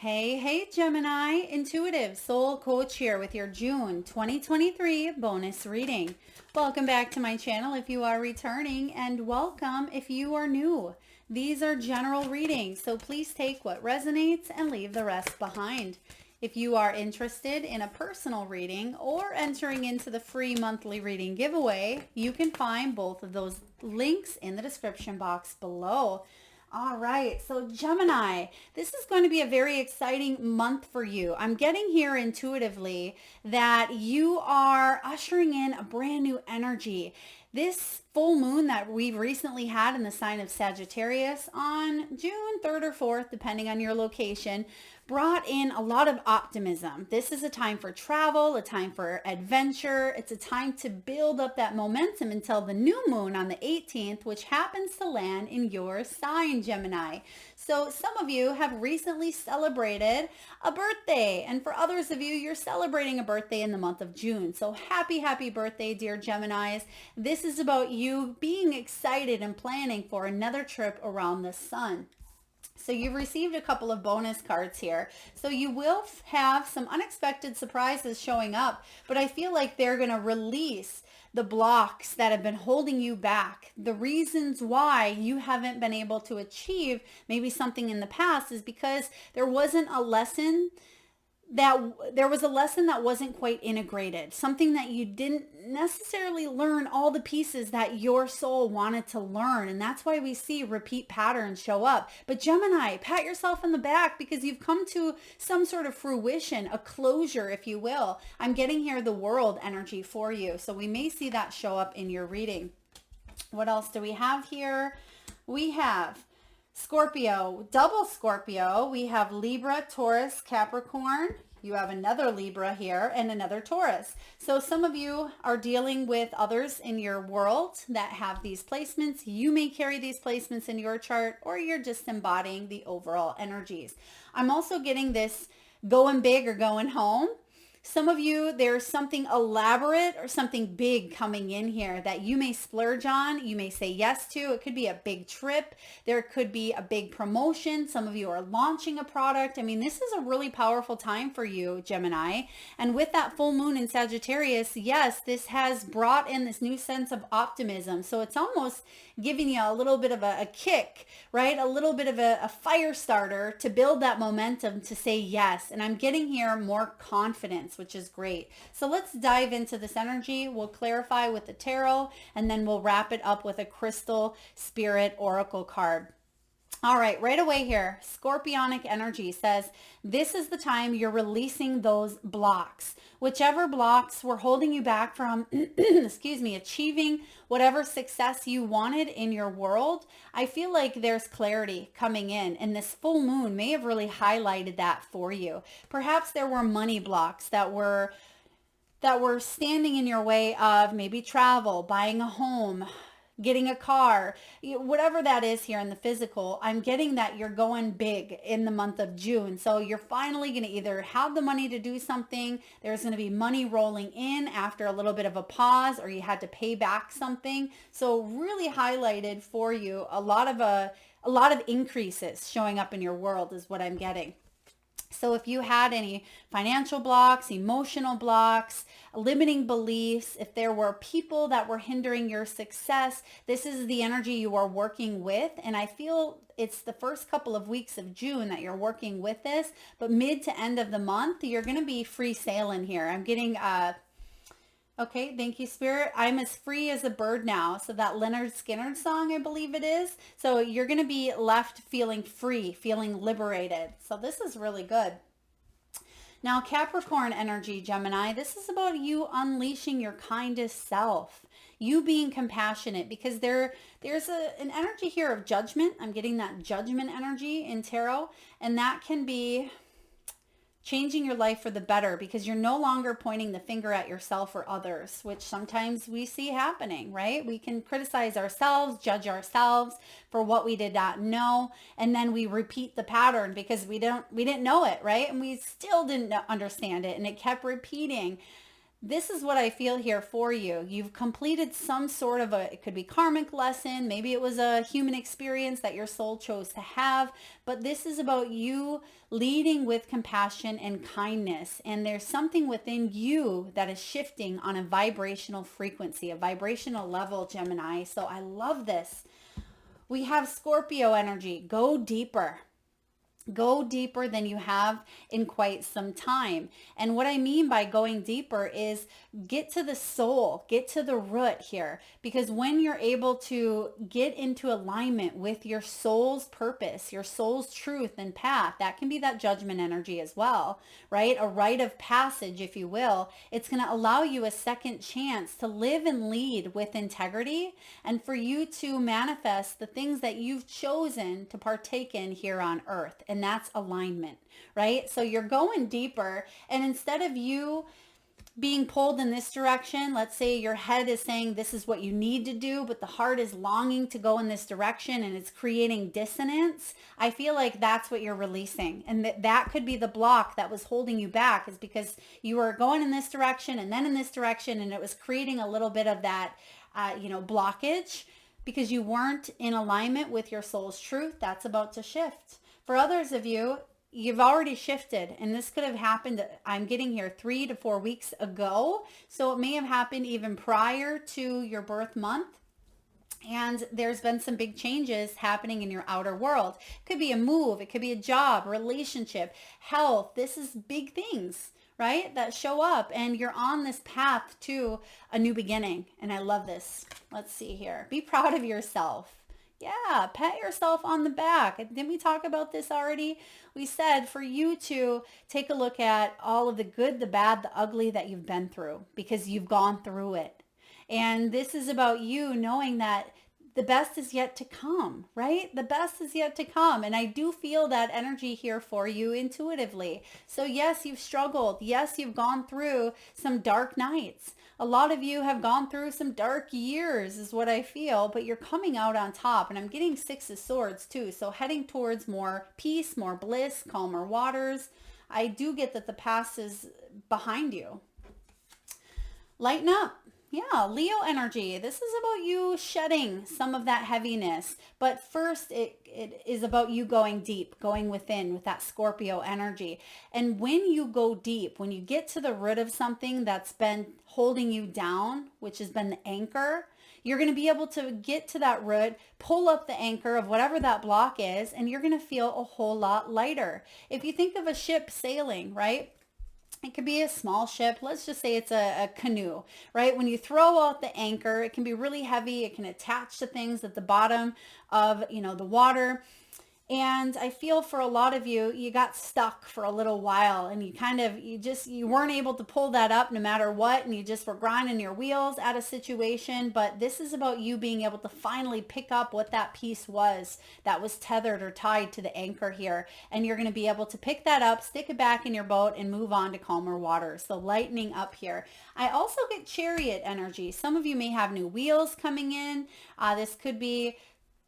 Hey, Gemini, intuitive soul coach here with your June 2023 bonus reading. Welcome back to my channel if you are returning, and welcome if you are new. These are general readings, so please take what resonates and leave the rest behind. If you are interested in a personal reading or entering into the free monthly reading giveaway, you can find both of those links in the description box below. All right, so Gemini, this is going to be a very exciting month for you. I'm getting here intuitively that you are ushering in a brand new energy. This full moon that we've recently had in the sign of Sagittarius on June 3rd or 4th, depending on your location, brought in a lot of optimism. This is a time for travel, a time for adventure. It's a time to build up that momentum until the new moon on the 18th, which happens to land in your sign, Gemini. So some of you have recently celebrated a birthday, and for others of you, you're celebrating a birthday in the month of June. So happy birthday, dear Geminis. This is about you being excited and planning for another trip around the sun. So you've received a couple of bonus cards here. So you will have some unexpected surprises showing up, but I feel like they're going to release the blocks that have been holding you back. The reasons why you haven't been able to achieve maybe something in the past is because there wasn't a lesson that wasn't quite integrated, something that you didn't necessarily learn all the pieces that your soul wanted to learn. And that's why we see repeat patterns show up. But Gemini, pat yourself on the back because you've come to some sort of fruition, a closure, if you will. I'm getting here the world energy for you. So we may see that show up in your reading. What else do we have here? We have Scorpio, double Scorpio. We have Libra, Taurus, Capricorn. You have another Libra here and another Taurus. So some of you are dealing with others in your world that have these placements. You may carry these placements in your chart, or you're just embodying the overall energies. I'm also getting this going big or going home. Some of you, there's something elaborate or something big coming in here that you may splurge on. You may say yes to. It could be a big trip. There could be a big promotion. Some of you are launching a product. I mean, this is a really powerful time for you, Gemini. And with that full moon in Sagittarius, yes, this has brought in this new sense of optimism. So it's almost giving you a little bit of a kick, right? A little bit of a fire starter to build that momentum to say yes. And I'm getting here more confidence, which is great. So let's dive into this energy. We'll clarify with the tarot, and then we'll wrap it up with a crystal spirit oracle card. All right away here, Scorpionic energy says, this is the time you're releasing those blocks. Whichever blocks were holding you back from, achieving whatever success you wanted in your world, I feel like there's clarity coming in, and this full moon may have really highlighted that for you. Perhaps there were money blocks that were standing in your way of maybe travel, buying a home, getting a car, whatever that is here in the physical. I'm getting that you're going big in the month of June. So you're finally going to either have the money to do something, there's going to be money rolling in after a little bit of a pause, or you had to pay back something. So really highlighted for you a lot of increases showing up in your world is what I'm getting. So if you had any financial blocks, emotional blocks, limiting beliefs, if there were people that were hindering your success, this is the energy you are working with. And I feel it's the first couple of weeks of June that you're working with this, but mid to end of the month, you're going to be free sailing here. I'm getting okay, thank you, Spirit. I'm as free as a bird now. So that Leonard Skinner song, I believe it is. So you're going to be left feeling free, feeling liberated. So this is really good. Now, Capricorn energy, Gemini, this is about you unleashing your kindest self, you being compassionate, because there's an energy here of judgment. I'm getting that judgment energy in tarot, and that can be changing your life for the better, because you're no longer pointing the finger at yourself or others, which sometimes we see happening, right? We can criticize ourselves, judge ourselves for what we did not know, and then we repeat the pattern because we didn't know it, right? And we still didn't understand it, and it kept repeating. this is what I feel here for you. You've completed some sort of it could be karmic lesson. Maybe it was a human experience that your soul chose to have, but this is about you leading with compassion and kindness. And there's something within you that is shifting on a vibrational frequency, a vibrational level, Gemini. So I love this. We have Scorpio energy. Go deeper. Go deeper than you have in quite some time. And what I mean by going deeper is get to the soul, get to the root here. Because when you're able to get into alignment with your soul's purpose, your soul's truth and path, that can be that judgment energy as well, right? A rite of passage, if you will. It's going to allow you a second chance to live and lead with integrity and for you to manifest the things that you've chosen to partake in here on earth. And that's alignment, right? So you're going deeper, and instead of you being pulled in this direction, let's say your head is saying this is what you need to do, but the heart is longing to go in this direction and it's creating dissonance. I feel like that's what you're releasing. And that could be the block that was holding you back, is because you were going in this direction and then in this direction, and it was creating a little bit of that, blockage because you weren't in alignment with your soul's truth. That's about to shift. For others of you, you've already shifted, and this could have happened, I'm getting here 3 to 4 weeks ago. So it may have happened even prior to your birth month. And there's been some big changes happening in your outer world. It could be a move. It could be a job, relationship, health. This is big things, right, that show up, and you're on this path to a new beginning. And I love this. Let's see here. Be proud of yourself. Yeah, pat yourself on the back. Didn't we talk about this already? We said for you to take a look at all of the good, the bad, the ugly that you've been through, because you've gone through it. And this is about you knowing that the best is yet to come, right? The best is yet to come. And I do feel that energy here for you intuitively. So yes, you've struggled. Yes, you've gone through some dark nights. A lot of you have gone through some dark years is what I feel, but you're coming out on top. And I'm getting 6 of Swords too. So heading towards more peace, more bliss, calmer waters. I do get that the past is behind you. Lighten up. Yeah, Leo energy. This is about you shedding some of that heaviness. But first, it is about you going deep, going within with that Scorpio energy. And when you go deep, when you get to the root of something that's been holding you down, which has been the anchor, you're going to be able to get to that root, pull up the anchor of whatever that block is, and you're going to feel a whole lot lighter. If you think of a ship sailing, right? It could be a small ship. Let's just say it's a canoe, right? When you throw out the anchor, it can be really heavy. It can attach to things at the bottom of, the water. And I feel for a lot of you, you got stuck for a little while, and you weren't able to pull that up no matter what. And you just were grinding your wheels at a situation. But this is about you being able to finally pick up what that piece was that was tethered or tied to the anchor here. And you're going to be able to pick that up, stick it back in your boat, and move on to calmer waters. So lightening up here. I also get Chariot energy. Some of you may have new wheels coming in. This could be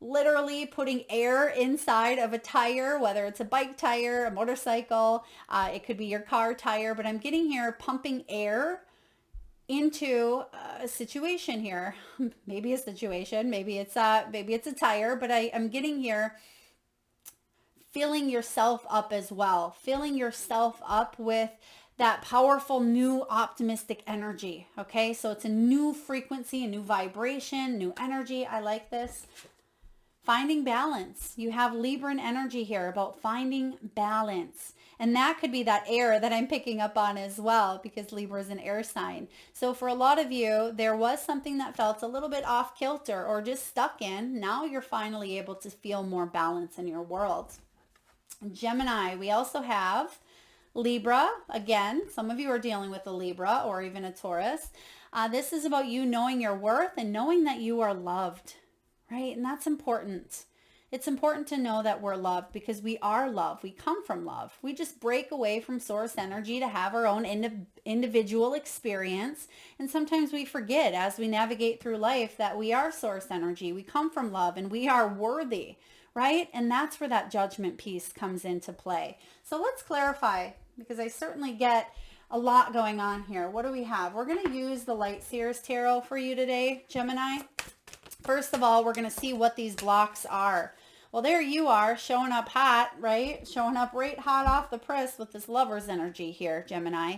literally putting air inside of a tire, whether it's a bike tire, a motorcycle, it could be your car tire, but I'm getting here pumping air into a situation here. Maybe a situation, maybe it's a tire, but I'm getting here filling yourself up as well, filling yourself up with that powerful new optimistic energy. Okay, so it's a new frequency, a new vibration, new energy. I like this. Finding balance. You have Libran energy here about finding balance. And that could be that air that I'm picking up on as well, because Libra is an air sign. So for a lot of you, there was something that felt a little bit off kilter or just stuck in. Now you're finally able to feel more balance in your world. Gemini, we also have Libra. Again, some of you are dealing with a Libra or even a Taurus. This is about you knowing your worth and knowing that you are loved. Right? And that's important. It's important to know that we're loved because we are love. We come from love. We just break away from source energy to have our own individual experience. And sometimes we forget as we navigate through life that we are source energy. We come from love and we are worthy, right? And that's where that judgment piece comes into play. So let's clarify, because I certainly get A lot going on here. What do we have? We're going to use the Light Seers Tarot for you today, Gemini. First of all, we're going to see what these blocks are. Well, there you are, showing up hot, right? Showing up right hot off the press with this lover's energy here, Gemini.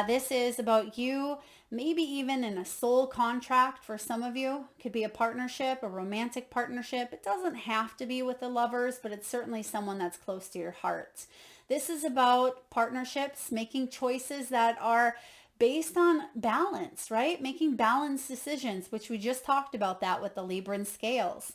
This is about you, maybe even in a soul contract for some of you. Could be a partnership, a romantic partnership. It doesn't have to be with the lovers, but it's certainly someone that's close to your heart. This is about partnerships, making choices that are based on balance, right? Making balanced decisions, which we just talked about that with the Libran scales.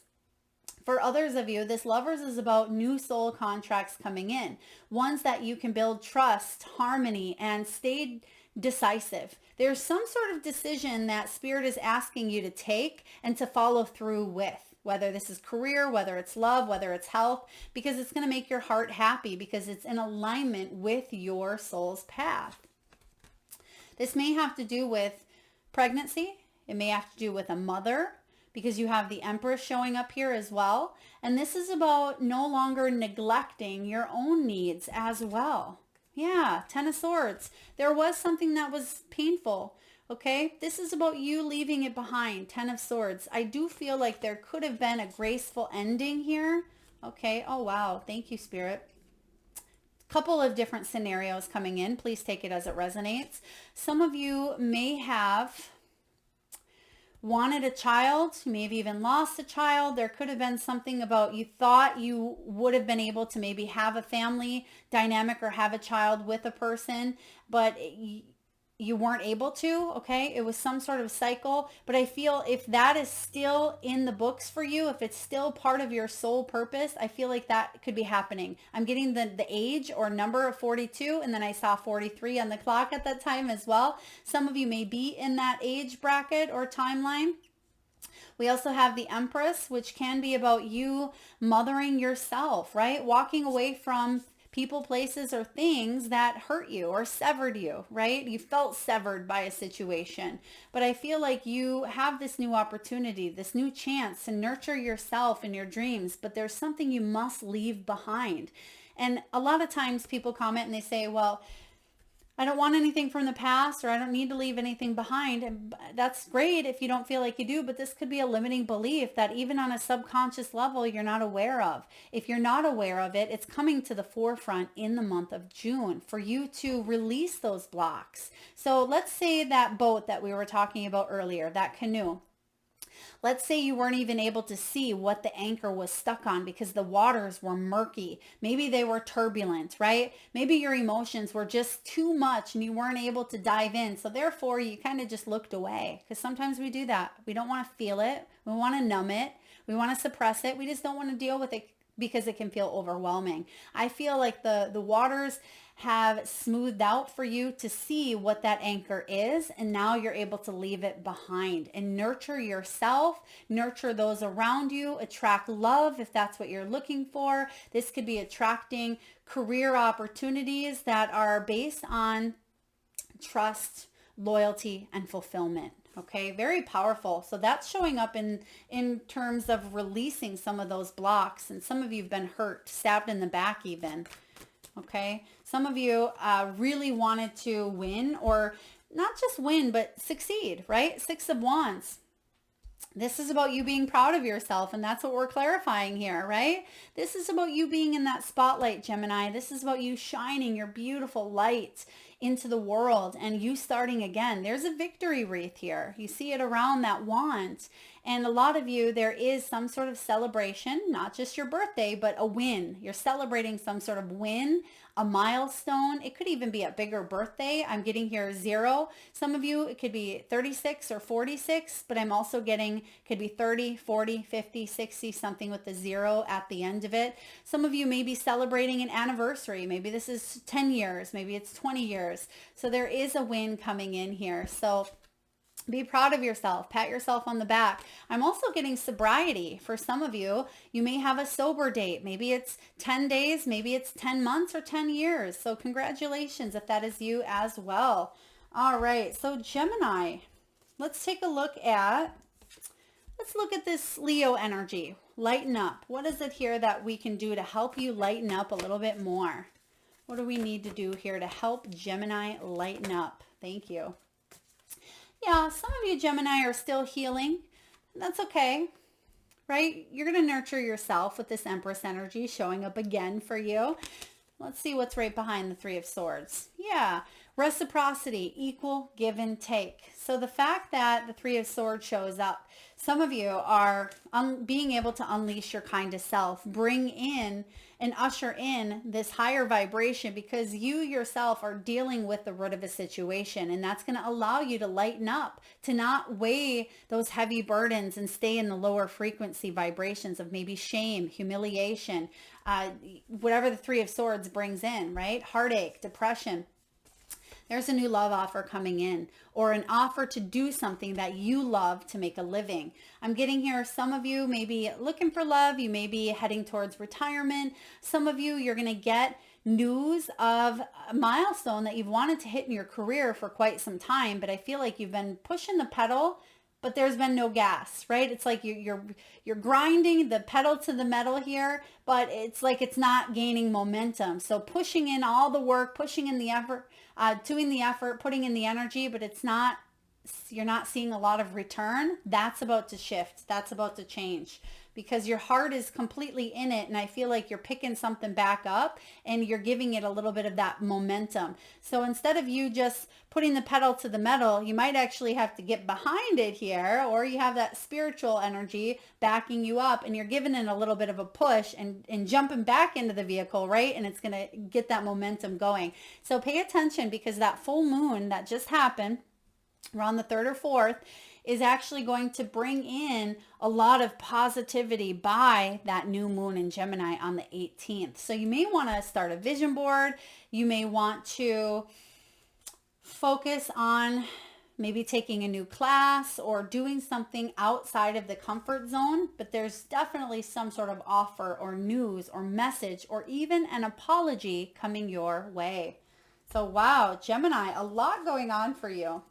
For others of you, this lovers is about new soul contracts coming in, ones that you can build trust, harmony, and stay decisive. There's some sort of decision that Spirit is asking you to take and to follow through with, whether this is career, whether it's love, whether it's health, because it's going to make your heart happy because it's in alignment with your soul's path. This may have to do with pregnancy. It may have to do with a mother, because you have the Empress showing up here as well. And this is about no longer neglecting your own needs as well. Yeah, Ten of Swords. There was something that was painful, okay? This is about you leaving it behind, Ten of Swords. I do feel like there could have been a graceful ending here, okay? Oh, wow. Thank you, Spirit. Couple of different scenarios coming in. Please take it as it resonates. Some of you may have wanted a child, maybe even lost a child. There could have been something about you thought you would have been able to maybe have a family dynamic or have a child with a person, but you weren't able to, okay? It was some sort of cycle, but I feel if that is still in the books for you, if it's still part of your soul purpose, I feel like that could be happening. I'm getting the age or number of 42, and then I saw 43 on the clock at that time as well. Some of you may be in that age bracket or timeline. We also have the Empress, which can be about you mothering yourself, right? Walking away from people, places, or things that hurt you or severed you, right? You felt severed by a situation. But I feel like you have this new opportunity, this new chance to nurture yourself and your dreams, but there's something you must leave behind. And a lot of times people comment and they say, well, I don't want anything from the past, or I don't need to leave anything behind. And that's great if you don't feel like you do, but this could be a limiting belief that even on a subconscious level, you're not aware of. If you're not aware of it, it's coming to the forefront in the month of June for you to release those blocks. So let's say that boat that we were talking about earlier, that canoe. Let's say you weren't even able to see what the anchor was stuck on because the waters were murky. Maybe they were turbulent, right? Maybe your emotions were just too much and you weren't able to dive in. So therefore, you kind of just looked away, because sometimes we do that. We don't want to feel it. We want to numb it. We want to suppress it. We just don't want to deal with it because it can feel overwhelming. I feel like the waters have smoothed out for you to see what that anchor is, and now you're able to leave it behind and nurture yourself, nurture those around you, attract love if that's what you're looking for. This could be attracting career opportunities that are based on trust, loyalty, and fulfillment. Okay, very powerful. So that's showing up in terms of releasing some of those blocks. And some of you have been hurt, stabbed in the back even. Okay, some of you really wanted to win, or not just win, but succeed, right? Six of Wands. This is about you being proud of yourself, and that's what we're clarifying here, right? This is about you being in that spotlight, Gemini. This is about you shining your beautiful light into the world and you starting again. There's a victory wreath here. You see it around that wand. And a lot of you, there is some sort of celebration, not just your birthday, but a win. You're celebrating some sort of win, a milestone. It could even be a bigger birthday. I'm getting here 0. Some of you, it could be 36 or 46, but I'm also getting, could be 30, 40, 50, 60, something with the 0 at the end of it. Some of you may be celebrating an anniversary. Maybe this is 10 years, maybe it's 20 years. So there is a win coming in here. So be proud of yourself. Pat yourself on the back. I'm also getting sobriety. For some of you, you may have a sober date. Maybe it's 10 days, maybe it's 10 months or 10 years. So congratulations if that is you as well. All right. So Gemini, let's take a look at, this Leo energy. Lighten up. What is it here that we can do to help you lighten up a little bit more? What do we need to do here to help Gemini lighten up? Thank you. Yeah, some of you Gemini are still healing. That's okay, right? You're going to nurture yourself with this Empress energy showing up again for you. Let's see what's right behind the Three of Swords. Yeah, reciprocity, equal give and take. So the fact that the Three of Swords shows up, some of you are being able to unleash your kindest self, bring in and usher in this higher vibration because you yourself are dealing with the root of a situation, and that's going to allow you to lighten up, to not weigh those heavy burdens and stay in the lower frequency vibrations of maybe shame, humiliation, whatever the Three of Swords brings in, right? Heartache, depression. There's a new love offer coming in, or an offer to do something that you love to make a living. I'm getting here, some of you may be looking for love. You may be heading towards retirement. Some of you, you're going to get news of a milestone that you've wanted to hit in your career for quite some time, but I feel like you've been pushing the pedal, but there's been no gas, right? It's like you're grinding the pedal to the metal here, but it's like it's not gaining momentum. So pushing in all the work, pushing in the effort, doing the effort, putting in the energy, but you're not seeing a lot of return. That's about to shift. That's about to change because your heart is completely in it. And I feel like you're picking something back up and you're giving it a little bit of that momentum. So instead of you just putting the pedal to the metal, you might actually have to get behind it here, or you have that spiritual energy backing you up and you're giving it a little bit of a push and jumping back into the vehicle, right? And it's going to get that momentum going. So pay attention because that full moon that just happened around the 3rd or 4th is actually going to bring in a lot of positivity by that new moon in Gemini on the 18th. So you may want to start a vision board. You may want to focus on maybe taking a new class or doing something outside of the comfort zone, but there's definitely some sort of offer or news or message or even an apology coming your way. So wow, Gemini, a lot going on for you.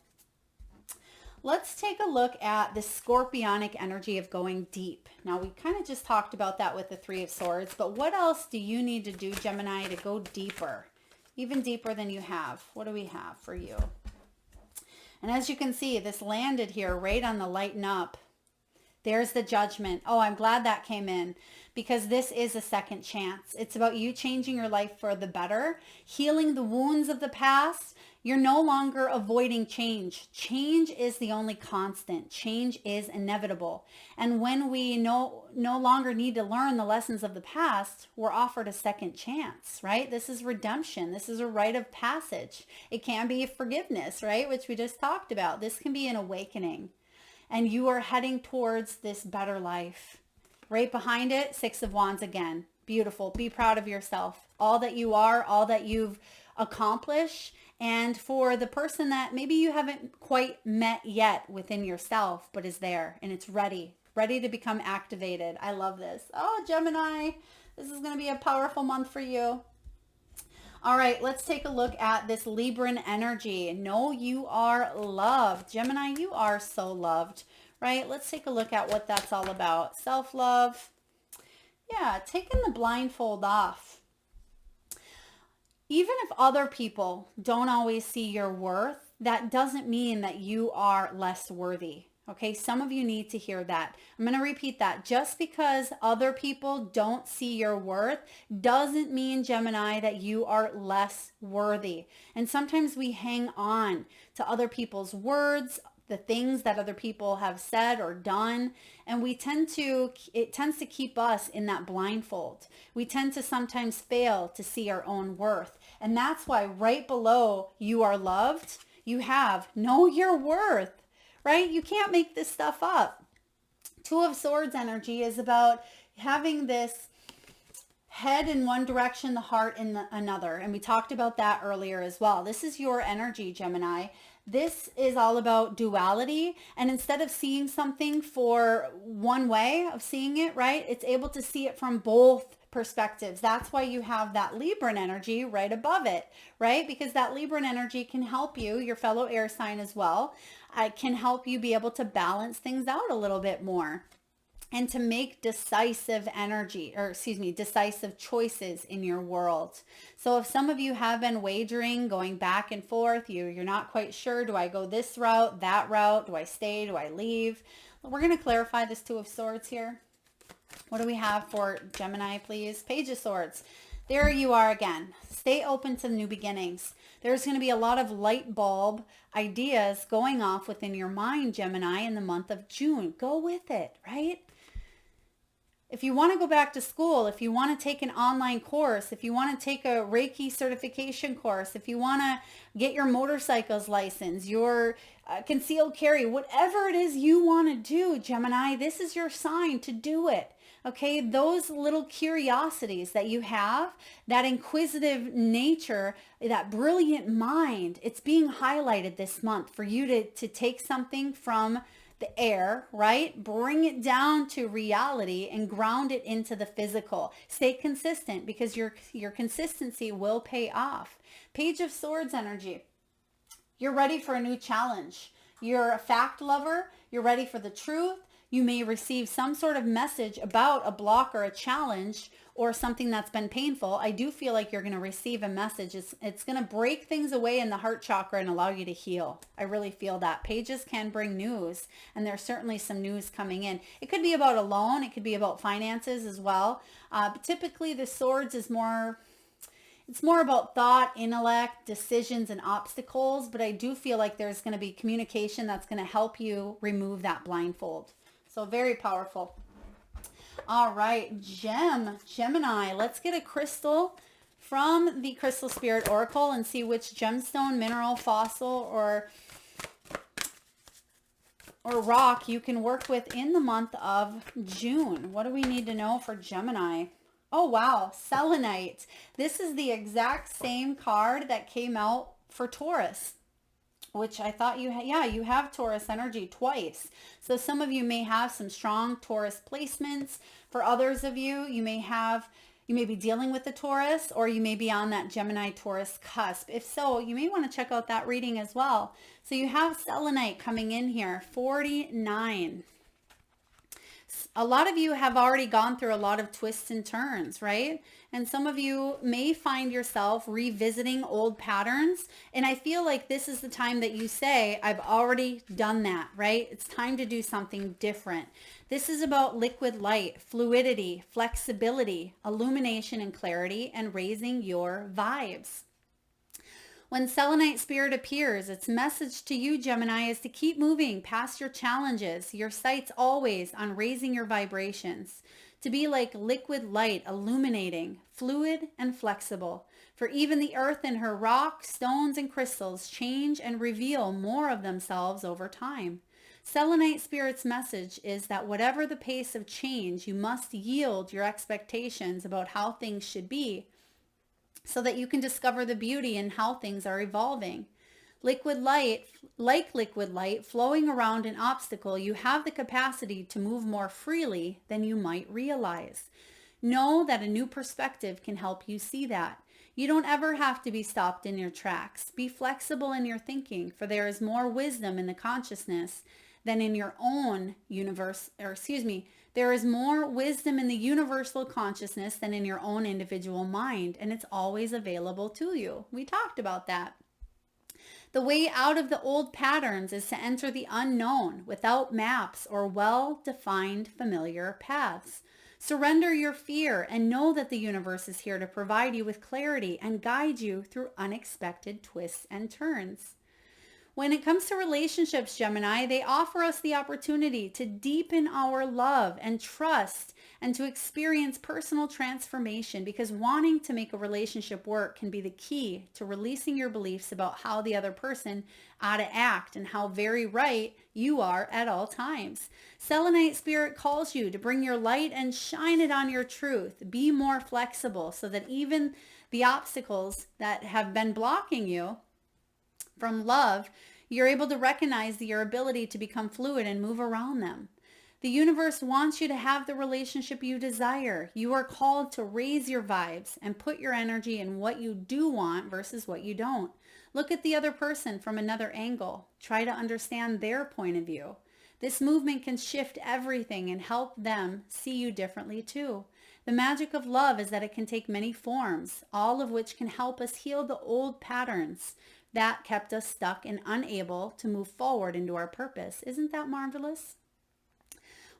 Let's take a look at the scorpionic energy of going deep. Now, we kind of just talked about that with the Three of Swords, but what else do you need to do, Gemini, to go deeper, even deeper than you have? What do we have for you? And as you can see, this landed here right on the lighten up. There's the Judgment. Oh, I'm glad that came in because this is a second chance. It's about you changing your life for the better, healing the wounds of the past. You're no longer avoiding change. Change is the only constant. Change is inevitable. And when we no longer need to learn the lessons of the past, we're offered a second chance, right? This is redemption. This is a rite of passage. It can be forgiveness, right? Which we just talked about. This can be an awakening. And you are heading towards this better life. Right behind it, Six of Wands again. Beautiful. Be proud of yourself. All that you are, all that you've accomplished. And for the person that maybe you haven't quite met yet within yourself, but is there and it's ready to become activated. I love this. Oh, Gemini, this is going to be a powerful month for you. All right, let's take a look at this Libran energy. Know you are loved. Gemini, you are so loved, right? Let's take a look at what that's all about. Self-love. Yeah, taking the blindfold off. Even if other people don't always see your worth, that doesn't mean that you are less worthy. Okay, some of you need to hear that. I'm going to repeat that. Just because other people don't see your worth doesn't mean, Gemini, that you are less worthy. And sometimes we hang on to other people's words, the things that other people have said or done, and it tends to keep us in that blindfold. We tend to sometimes fail to see our own worth. And that's why right below you are loved, you have know your worth. Right? You can't make this stuff up. Two of Swords energy is about having this head in one direction, the heart in another. And we talked about that earlier as well. This is your energy, Gemini. This is all about duality. And instead of seeing something for one way of seeing it, right? It's able to see it from both perspectives. That's why you have that Libran energy right above it, right? Because that Libran energy can help you, your fellow air sign as well. It can help you be able to balance things out a little bit more. and to make decisive decisive choices in your world. So if some of you have been wagering, going back and forth, you're not quite sure, do I go this route, that route, do I stay, do I leave? We're going to clarify this Two of Swords here. What do we have for Gemini, please? Page of Swords. There you are again. Stay open to new beginnings. There's going to be a lot of light bulb ideas going off within your mind, Gemini, in the month of June. Go with it, right? If you want to go back to school, if you want to take an online course, if you want to take a Reiki certification course, if you want to get your motorcycle's license, your concealed carry, whatever it is you want to do, Gemini, this is your sign to do it. Okay, those little curiosities that you have, that inquisitive nature, that brilliant mind, it's being highlighted this month for you to take something from the air, right? Bring it down to reality and ground it into the physical. Stay consistent because your consistency will pay off. Page of Swords energy. You're ready for a new challenge. You're a fact lover. You're ready for the truth. You may receive some sort of message about a block or a challenge or something that's been painful. I do feel like you're going to receive a message. It's going to break things away in the heart chakra and allow you to heal. I really feel that. Pages can bring news, and there's certainly some news coming in. It could be about a loan. It could be about finances as well. But typically the Swords is more... It's more about thought, intellect, decisions, and obstacles, but I do feel like there's going to be communication that's going to help you remove that blindfold. So very powerful. All right, Gemini, let's get a crystal from the Crystal Spirit Oracle and see which gemstone, mineral, fossil, or rock you can work with in the month of June. What do we need to know for Gemini? Oh, wow. Selenite. This is the exact same card that came out for Taurus, which I thought you had. Yeah, you have Taurus energy twice. So some of you may have some strong Taurus placements. For others of you, you may be dealing with the Taurus, or you may be on that Gemini Taurus cusp. If so, you may want to check out that reading as well. So you have Selenite coming in here, 49. A lot of you have already gone through a lot of twists and turns, right? And some of you may find yourself revisiting old patterns. And I feel like this is the time that you say, I've already done that, right? It's time to do something different. This is about liquid light, fluidity, flexibility, illumination and clarity, and raising your vibes. When Selenite Spirit appears, its message to you, Gemini, is to keep moving past your challenges, your sights always on raising your vibrations, to be like liquid light, illuminating, fluid and flexible. For even the earth and her rocks, stones, and crystals change and reveal more of themselves over time. Selenite Spirit's message is that whatever the pace of change, you must yield your expectations about how things should be, so that you can discover the beauty in how things are evolving. Liquid light, like liquid light flowing around an obstacle, you have the capacity to move more freely than you might realize. Know that a new perspective can help you see that. You don't ever have to be stopped in your tracks. Be flexible in your thinking, for there is more wisdom in the consciousness than in your own universe, there is more wisdom in the universal consciousness than in your own individual mind, and it's always available to you. We talked about that. The way out of the old patterns is to enter the unknown without maps or well-defined familiar paths. Surrender your fear and know that the universe is here to provide you with clarity and guide you through unexpected twists and turns. When it comes to relationships, Gemini, they offer us the opportunity to deepen our love and trust and to experience personal transformation, because wanting to make a relationship work can be the key to releasing your beliefs about how the other person ought to act and how very right you are at all times. Selenite Spirit calls you to bring your light and shine it on your truth. Be more flexible so that even the obstacles that have been blocking you from love, you're able to recognize your ability to become fluid and move around them. The universe wants you to have the relationship you desire. You are called to raise your vibes and put your energy in what you do want versus what you don't. Look at the other person from another angle. Try to understand their point of view. This movement can shift everything and help them see you differently too. The magic of love is that it can take many forms, all of which can help us heal the old patterns that kept us stuck and unable to move forward into our purpose. Isn't that marvelous?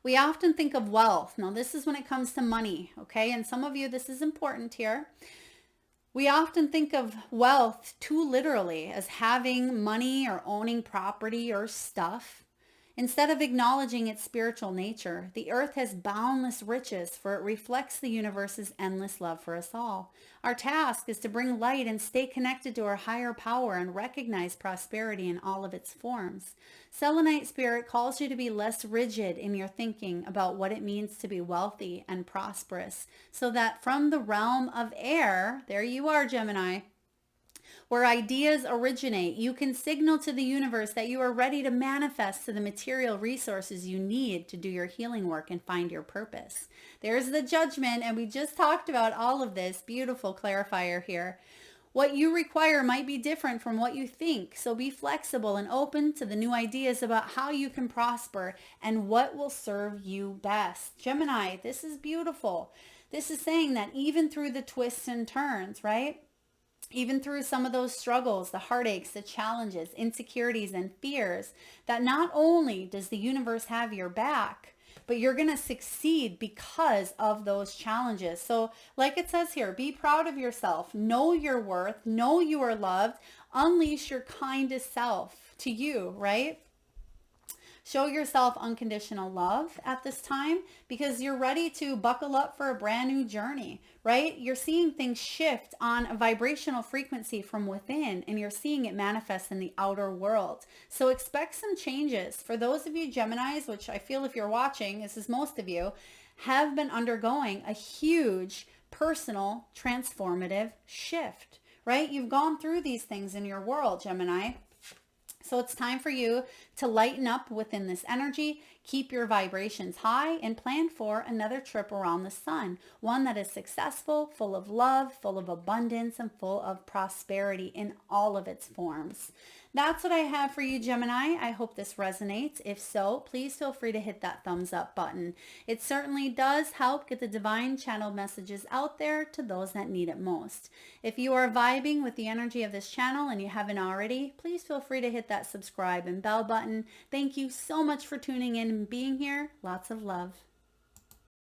We often think of wealth. Now, this is when it comes to money, okay? And some of you, this is important here. We often think of wealth too literally as having money or owning property or stuff. Instead of acknowledging its spiritual nature, the earth has boundless riches, for it reflects the universe's endless love for us all. Our task is to bring light and stay connected to our higher power and recognize prosperity in all of its forms. Selenite Spirit calls you to be less rigid in your thinking about what it means to be wealthy and prosperous, so that from the realm of air, there you are, Gemini, where ideas originate, you can signal to the universe that you are ready to manifest to the material resources you need to do your healing work and find your purpose. There's the judgment, and we just talked about all of this. Beautiful clarifier here. What you require might be different from what you think, so be flexible and open to the new ideas about how you can prosper and what will serve you best. Gemini, this is beautiful. This is saying that even through the twists and turns, right? Even through some of those struggles, the heartaches, the challenges, insecurities, and fears, that not only does the universe have your back, but you're going to succeed because of those challenges. So like it says here, be proud of yourself, know your worth, know you are loved, unleash your kindest self to you, right? Show yourself unconditional love at this time because you're ready to buckle up for a brand new journey, right? You're seeing things shift on a vibrational frequency from within, and you're seeing it manifest in the outer world. So expect some changes. For those of you Geminis, which I feel if you're watching, this is most of you, have been undergoing a huge personal transformative shift, right? You've gone through these things in your world, Gemini. So it's time for you to lighten up within this energy, keep your vibrations high, and plan for another trip around the sun. One that is successful, full of love, full of abundance, and full of prosperity in all of its forms. That's what I have for you, Gemini. I hope this resonates. If so, please feel free to hit that thumbs up button. It certainly does help get the divine channel messages out there to those that need it most. If you are vibing with the energy of this channel and you haven't already, please feel free to hit that subscribe and bell button. Thank you so much for tuning in and being here. Lots of love.